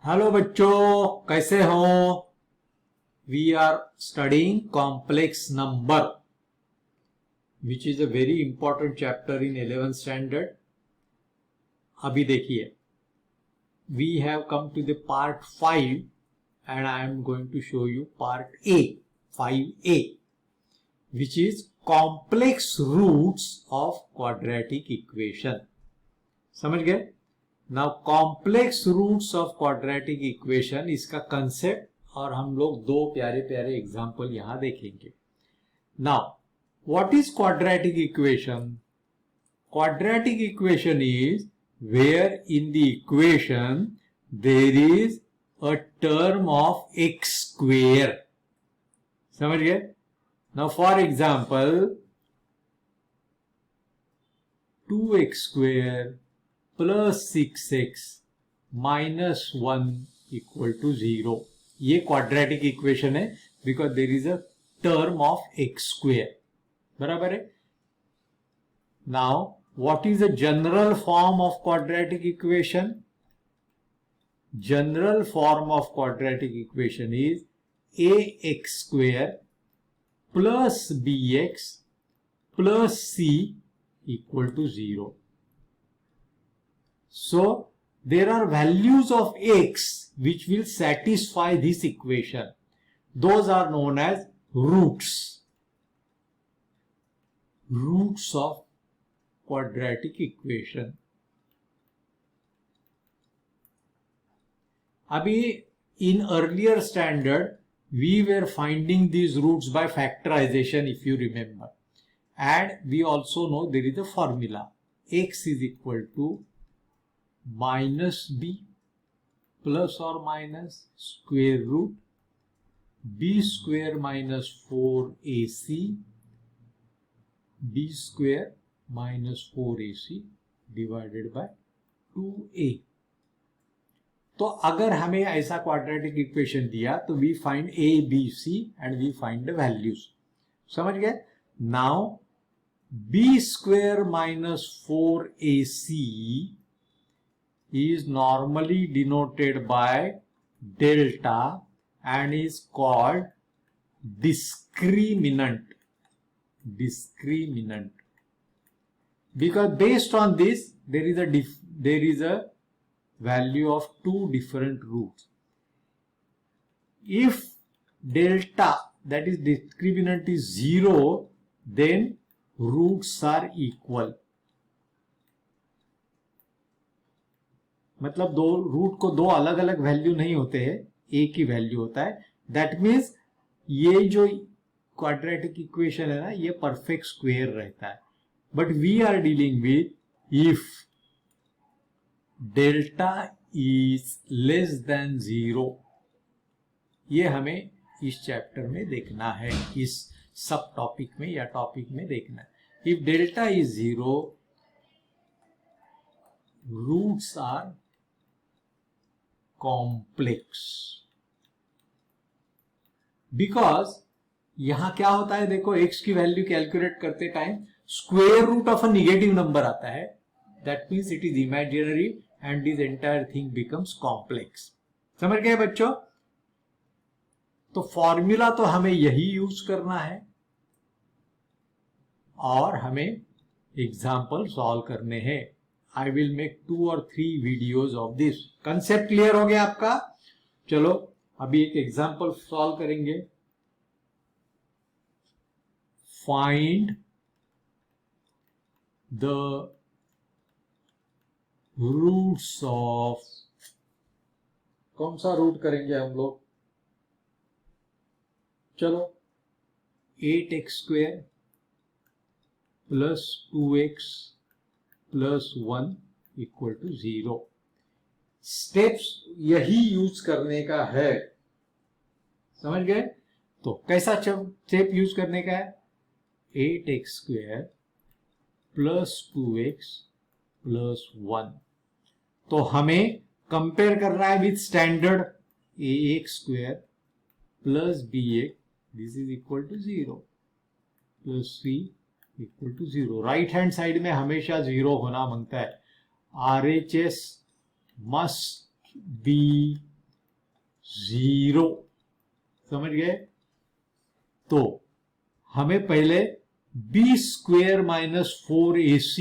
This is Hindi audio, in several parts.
हेलो बच्चों, कैसे हो? We are studying complex number which is a very important chapter in 11th standard. अभी देखिए, we have come to the part 5 and I am going to show you part A 5A which is complex roots of quadratic equation. समझ गए? Now complex roots of quadratic equation, इसका कंसेप्ट और हम लोग दो प्यारे प्यारे एग्जांपल यहां देखेंगे. Now what is quadratic equation? Quadratic equation is where in the equation there is a term of X square. समझ गए? Now for example 2x square plus 6x minus 1 equal to 0. ये क्वाड्रेटिक इक्वेशन है because there is a term of X square. बराबर है. Now what is the general form of quadratic equation? General form of quadratic equation is ax square plus bx plus c equal to 0. So, there are values of x which will satisfy this equation. Those are known as roots. Roots of quadratic equation. Abhi, in earlier standard, we were finding these roots by factorization, if you remember. And we also know there is a formula. X is equal to minus b plus or minus square root b square minus 4ac b square minus 4ac divided by 2a. तो अगर हमें ऐसा क्वाड्रेटिक इक्वेशन दिया तो we find a b c and we find the values. समझ गए? Now b square minus 4ac is normally denoted by delta and is called discriminant. Discriminant. Because based on this there is a value of two different roots. If delta, that is discriminant, is 0, then roots are equal. मतलब दो रूट को दो अलग अलग वैल्यू नहीं होते हैं, एक ही वैल्यू होता है. दैट मीन्स ये जो क्वाड्रेटिक इक्वेशन है ना, ये परफेक्ट स्क्वायर रहता है. But we are dealing with if delta is less than 0. ये हमें इस चैप्टर में देखना है, इस सब टॉपिक में या टॉपिक में देखना है. If delta is 0, roots are complex. Because यहां क्या होता है, देखो x की वैल्यू कैलकुलेट करते time square root of a negative number आता है. That means it is imaginary and this entire thing becomes complex. समझ गए बच्चों? तो फॉर्मूला तो हमें यही यूज करना है और हमें एग्जाम्पल सॉल्व करने हैं. I will make 2 or 3 videos of this. Concept clear हो गया आपका? चलो अभी एक एग्जाम्पल सॉल्व करेंगे. फाइंड द रूट्स ऑफ, कौन सा रूट करेंगे हम लोग? चलो 8x square plus 2x plus 1 equal to 0. Steps यही यूज करने का है. समझ गए? तो कैसा स्टेप यूज करने का है? 8x square plus 2x plus 1. तो हमें कंपेयर कर रहा है with standard. ax square plus bx, this is equal to 0 plus c equal to 0. Right hand side में हमेशा 0 होना मांगता है. RHS must be 0। समझ गए? तो हमें पहले बी स्क्वेयर माइनस 4ac,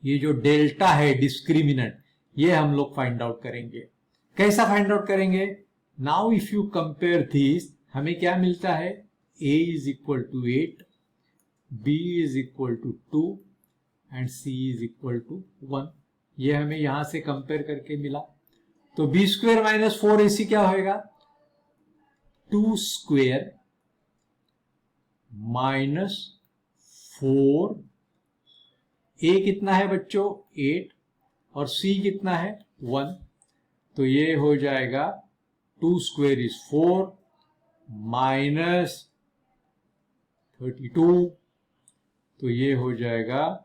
ये जो डेल्टा है डिस्क्रिमिनेंट, ये हम लोग फाइंड आउट करेंगे। कैसा फाइंड आउट करेंगे? Now if you compare this, हमें क्या मिलता है? a is equal to 8, b is equal to 2 and c is equal to 1। ये हमें यहां से कंपेयर करके मिला। तो बी स्क्वेयर माइनस 4ac क्या होएगा? 2 स्क्वेयर माइनस 4, a कितना है बच्चों? 8, और c कितना है? 1। तो ये हो जाएगा 2 स्क्वेयर इज 4 माइनस 32, तो ये हो जाएगा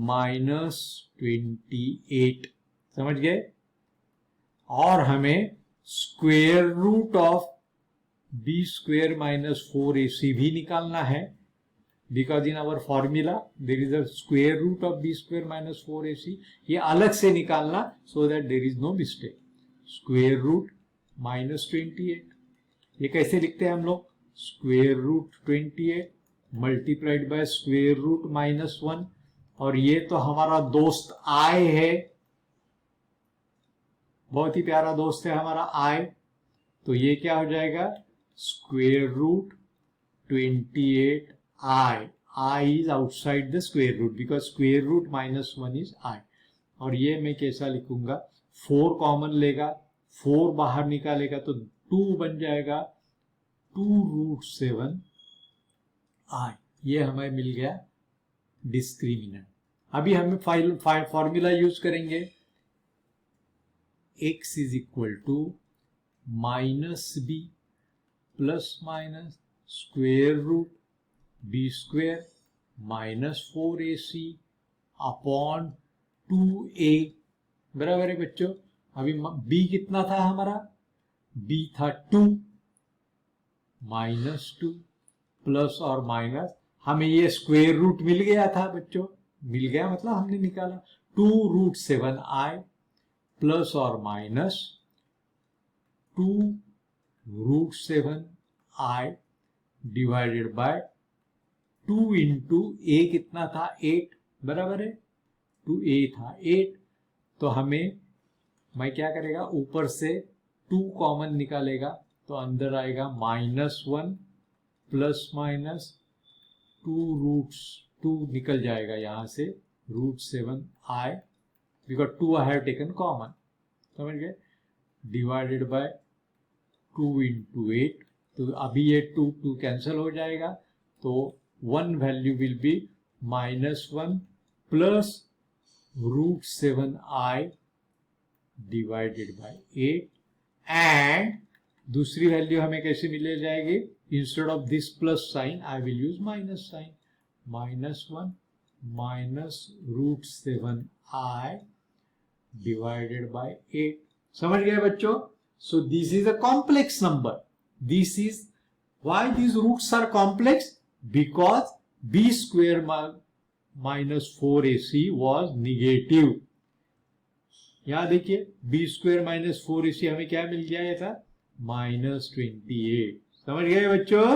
माइनस 28। समझ गए? और हमें square root of B square minus 4ac भी निकालना है, because in our formula there is a square root of B square minus 4ac। ये अलग से निकालना so that there is no mistake. Square root minus 28, ये कैसे लिखते हैं हम लोग? Square root 28 multiplied by square root minus 1, और ये तो हमारा दोस्त आई है, बहुत ही प्यारा दोस्त है हमारा आई। तो ये क्या हो जाएगा? Square root 28 i. I is outside the square root because square root minus 1 is i. और ये मैं कैसा लिखूंगा? 4 कॉमन लेगा, 4 बाहर निकालेगा तो 2 बन जाएगा 2√7 आई। ये हमें मिल गया डिस्क्रिमिनेंट। अभी हमें फॉर्मूला यूज करेंगे। x is equal to minus B plus minus square root B square minus 4ac upon 2a। बराबर है बच्चों? अभी b कितना था हमारा? b था 2 माइनस 2 प्लस और माइनस, हमें ये स्क्वेयर रूट मिल गया था बच्चों, मिल गया मतलब हमने निकाला 2√7i प्लस और minus 2√7i divided by 2 into a कितना था? 8। बराबर है? 2a था 8। तो हमें मैं क्या करेगा? ऊपर से 2 कॉमन निकालेगा तो अंदर आएगा -1 प्लस माइनस 2√2 निकल जाएगा यहां से √7i because 2 I have taken common. समझ गए? Divided by 2 into 8। तो अभी ये 2 कैंसिल हो जाएगा, तो 1 value will be -1 plus √7i divided by 8। And दूसरी वैल्यू हमें कैसे मिल जाएगी? Instead of this plus sign I will use minus sign, -1 minus √7i divided by 8। समझ गए बच्चों? So this is a complex number. This is why these roots are complex, because b square minus 4ac was negative। यहां देखिए b square minus 4ac हमें क्या मिल गया था? -28। समझ गए बच्चों?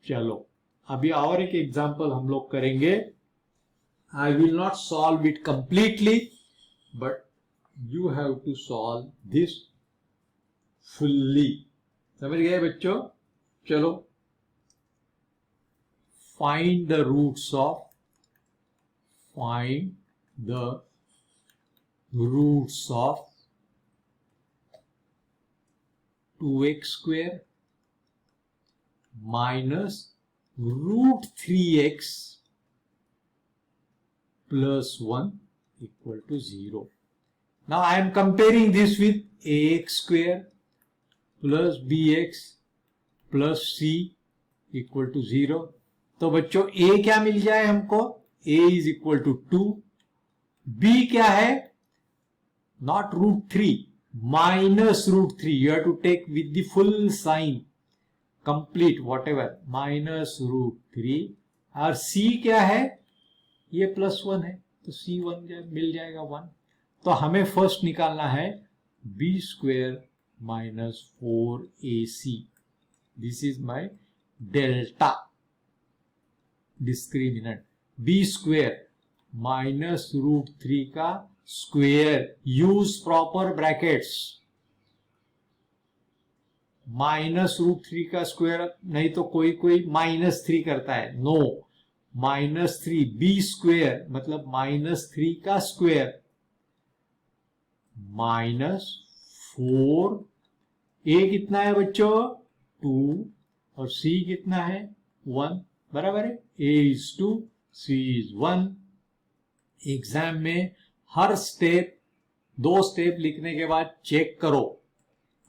चलो अभी और एक एग्जांपल हम लोग करेंगे। I will not solve it completely, but you have to solve this fully। समझ गए बच्चों? चलो, find the roots of 2x square minus √3x plus 1 equal to 0। Now I am comparing this with ax square plus bx plus c equal to 0। तो बच्चों a क्या मिल जाए हमको? a is equal to 2। b क्या है? not √3, minus √3। you have to take with the full sign, complete whatever, minus √3। और c क्या है? ये +1 है तो c1 मिल जाएगा 1। तो हमें फर्स्ट निकालना है b square minus 4ac. This is my delta discriminant. b square minus root 3 का square. Use proper brackets. Minus root 3 का स्क्वायर, नहीं तो कोई कोई -3 करता है. नो, -3 बी स्क्वायर मतलब -3 का स्क्वायर -4. ए कितना है बच्चों? 2 और सी कितना है? 1. बराबर है. ए इज 2, सी इज 1. एग्जाम में हर स्टेप 2 स्टेप लिखने के बाद चेक करो.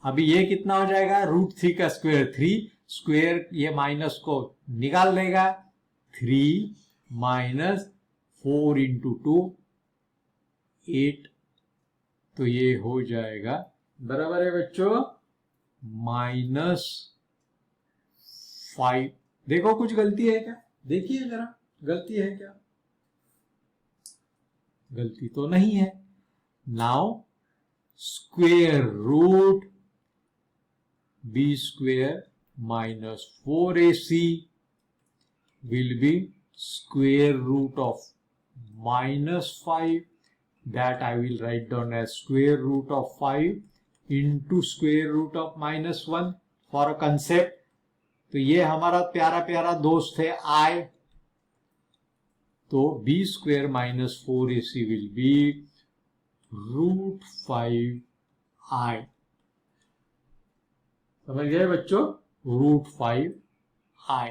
अभी ये कितना हो जाएगा? रूट 3 का स्क्वायर 3. स्क्वायर ये माइनस को निकाल देगा. 3 माइनस 4 इंटू 2 8. तो ये हो जाएगा, बराबर है बच्चों, -5. देखो कुछ गलती है क्या? देखिए जरा, गलती है क्या? गलती तो नहीं है. Now square root b square minus 4ac will be square root of -5. That I will write down as square root of 5 into square root of -1 for a concept. तो ये हमारा प्यारा प्यारा दोस्त है i. तो b square minus 4ac will be root 5i. समझ गए बच्चों? Root 5i.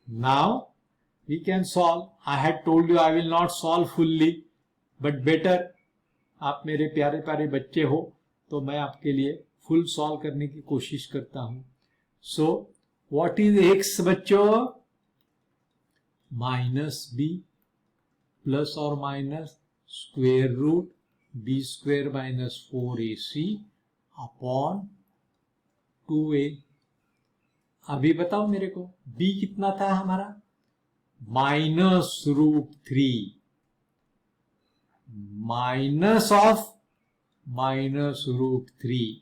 Now we can solve. I had told you I will not solve fully, but better. आप मेरे प्यारे प्यारे बच्चे हो तो मैं आपके लिए फुल सॉल्व करने की कोशिश करता हूं. सो व्हाट इज x बच्चों? -b प्लस और minus square root b square minus 4ac upon 2a. अभी बताओ मेरे को b कितना था हमारा? -√3 माइनस ऑफ -√3.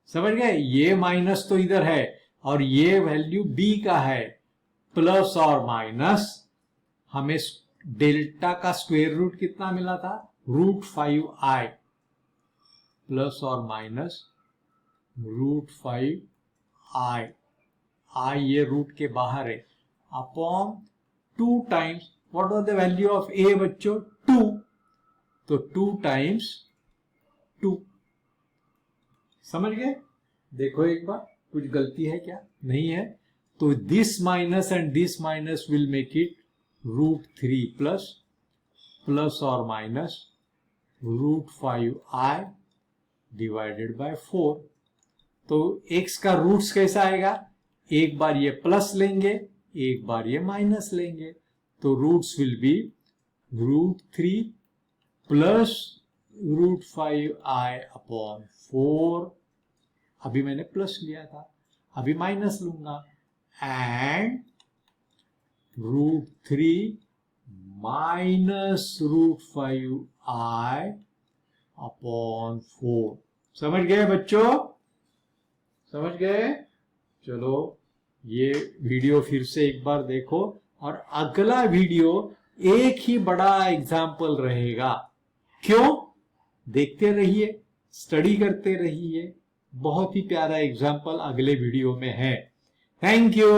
समझ गए? ये माइनस तो इधर है और ये वैल्यू b का है. प्लस और माइनस, हमें डेल्टा का स्क्वायर रूट कितना मिला था? Root 5i. प्लस और माइनस रूट 5i. i ये रूट के बाहर है. Upon 2 times, what was the value of a बच्चों? 2. तो 2 टाइम्स 2. समझ गए? देखो एक बार, कुछ गलती है क्या? नहीं है. तो this minus and this minus will make it root 3 plus और minus root 5i divided by 4. तो x का रूट्स कैसा आएगा? एक बार ये प्लस लेंगे, एक बार ये माइनस लेंगे. तो roots will be root 3 plus root 5i upon 4. अभी मैंने प्लस लिया था, अभी माइनस लूंगा. And root 3 minus root 5i upon 4. समझ गए बच्चों? समझ गए? चलो ये वीडियो फिर से एक बार देखो और अगला वीडियो एक ही बड़ा एग्जाम्पल रहेगा. क्यों? देखते रहिए, स्टडी करते रहिए. बहुत ही प्यारा एग्जाम्पल अगले वीडियो में है. Thank you.